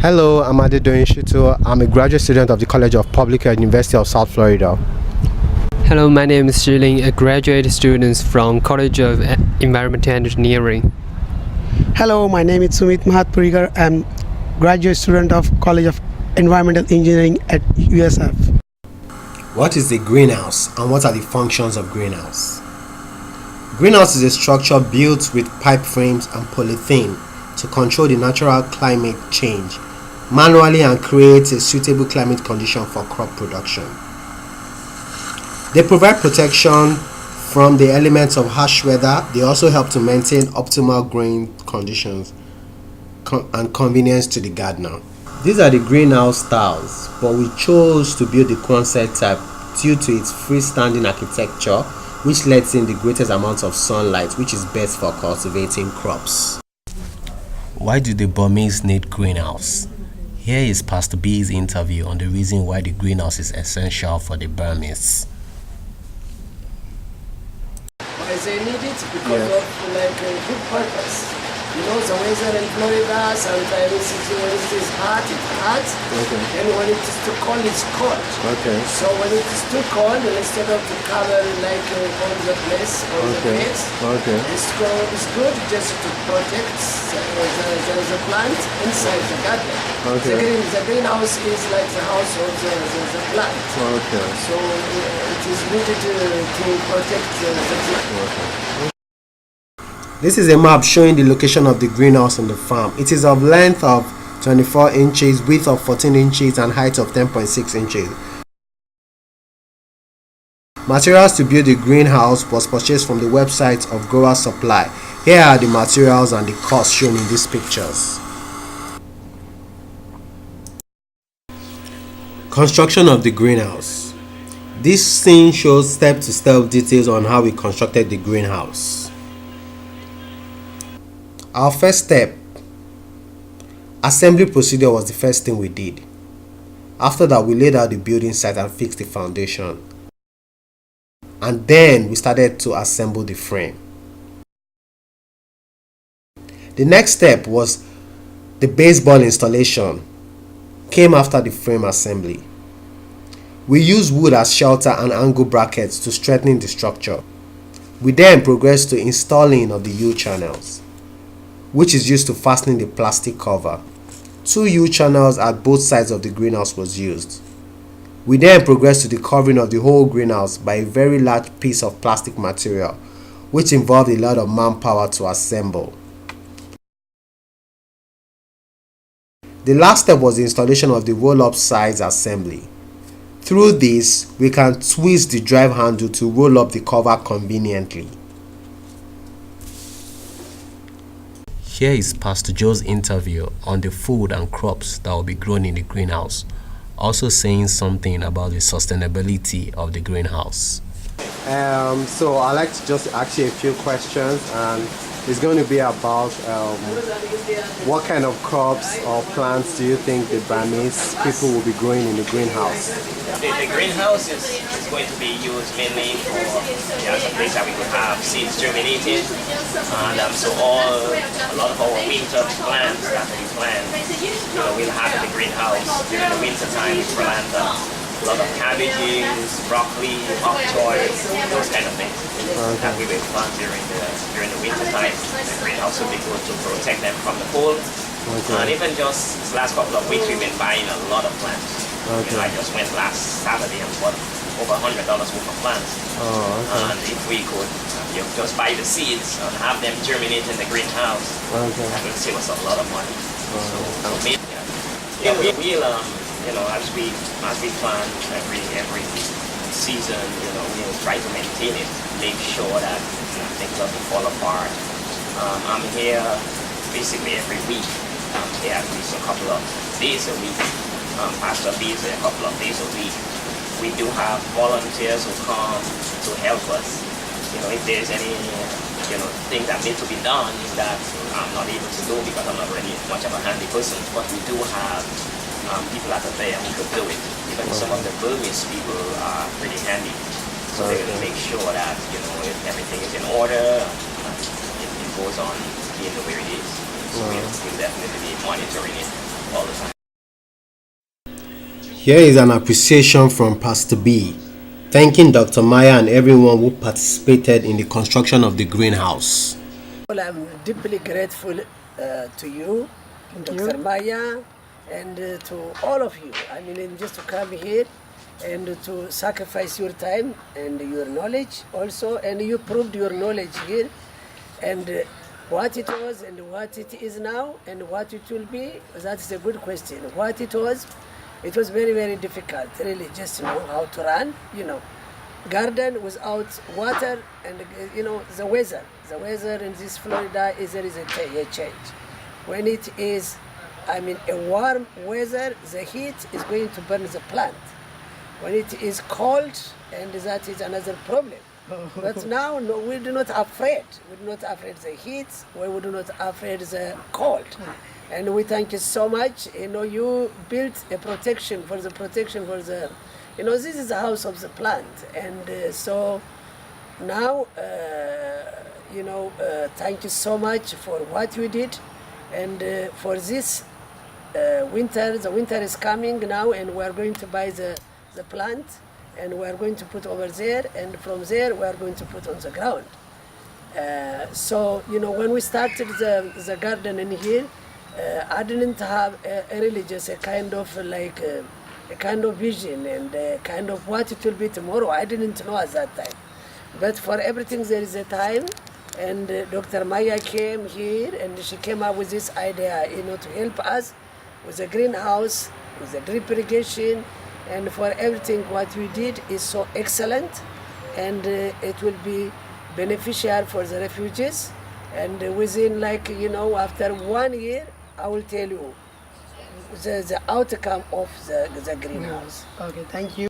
Hello, I'm Adedoyin Shittu. I'm a graduate student of the College of Public Health, University of South Florida. Hello, my name is Shi Lin, a graduate student from College of Environmental Engineering. Hello, my name is Sumit Mahatpurikar. I'm graduate student of College of Environmental Engineering at USF. What is a greenhouse and what are the functions of greenhouse? Greenhouse is a structure built with pipe frames and polythene to control the natural climate change manually and create a suitable climate condition for crop production. They provide protection from the elements of harsh weather. They also help to maintain optimal growing conditions and convenience to the gardener. These are the greenhouse styles, but we chose to build the concept type due to its freestanding architecture, which lets in the greatest amount of sunlight, which is best for cultivating crops. Why do the Burmese need greenhouse? Here is Pastor B's interview on the reason why the greenhouse is essential for the Burmese. I say need it because of like a good purpose. You know, the weather in Florida sometimes when it is hot, it's hot. Okay. And when it is too cold, it's cold. Okay. So when it is too cold, instead of to cover like all the place, all the beds, Okay. it's good just to protect the plant inside the garden. Okay. The greenhouse is like the house of the plant. Okay. So it is needed to protect the plant. This is a map showing the location of the greenhouse on the farm. It is of length of 24 inches, width of 14 inches, and height of 10.6 inches. Materials to build the greenhouse was purchased from the website of Grower Supply. Here are the materials and the cost shown in these pictures. Construction of the greenhouse. This scene shows step-to-step details on how we constructed the greenhouse. Our first step, assembly procedure, was the first thing we did. After that, we laid out the building site and fixed the foundation. And then we started to assemble the frame. The next step was the baseboard installation, came after the frame assembly. We used wood as shelter and angle brackets to strengthen the structure. We then progressed to installing of the U-channels, which is used to fastening the plastic cover. 2 U-channels at both sides of the greenhouse was used. We then progressed to the covering of the whole greenhouse by a very large piece of plastic material, which involved a lot of manpower to assemble. The last step was the installation of the roll-up sides assembly. Through this, we can twist the drive handle to roll up the cover conveniently. Here is Pastor Joe's interview on the food and crops that will be grown in the greenhouse, also saying something about the sustainability of the greenhouse. So I'd like to just ask you a few questions, and it's going to be about what kind of crops or plants do you think the Burmese people will be growing in the greenhouse? The greenhouse is going to be used mainly for as a place that we could have seeds germinating, and so a lot of our winter plants that we plant, we'll have in the greenhouse during the winter time. We plant a lot of cabbages, broccoli, bok choy, those kind of things that we will plant during the winter time. The greenhouse will be good to protect them from the cold. And even just this last couple of weeks, we've been buying a lot of plants. I just went last Saturday and bought over $100 worth of plants. And if we could just buy the seeds and have them germinate in the greenhouse, that will save us a lot of money. We'll as we plant every season, we'll try to maintain it, make sure that things doesn't fall apart. I'm here basically every week. I'm here at least a couple of days a week. Pastor B is a couple of days a week. We do have volunteers who come to help us. If there's any things that need to be done that I'm not able to do because I'm not really much of a handy person, but we do have people out there who could do it. Even some of the Burmese people are pretty handy, so they're going to make sure that if everything is in order, it goes on being the way it is. So we'll definitely be monitoring it all the time. Here is an appreciation from Pastor B, thanking Dr. Maya and everyone who participated in the construction of the greenhouse. Well, I'm deeply grateful to you, Dr. Maya, and to all of you. I mean, just to come here and to sacrifice your time and your knowledge also, and you proved your knowledge here, and what it was and what it is now and what it will be, that's a good question. What it was very, very difficult, really, just to know how to run, garden without water, and the weather in this Florida there is a change. When it is, a warm weather, the heat is going to burn the plant. When it is cold, and that is another problem. But now, no, we do not afraid. We do not afraid the heat. We do not afraid the cold. And we thank you so much. You built a protection for the, this is the house of the plant. And so now, thank you so much for what you did. And for this winter, the winter is coming now, and we are going to buy the plant, and we are going to put over there, and from there we are going to put on the ground. So when we started the garden in here, I didn't have really just a kind of vision and a kind of what it will be tomorrow. I didn't know at that time. But for everything there is a time, and Dr. Maya came here and she came up with this idea, to help us with the greenhouse, with the drip irrigation, and for everything what we did is so excellent, and it will be beneficial for the refugees. And within after 1 year, I will tell you the outcome of the greenhouse. Okay, thank you.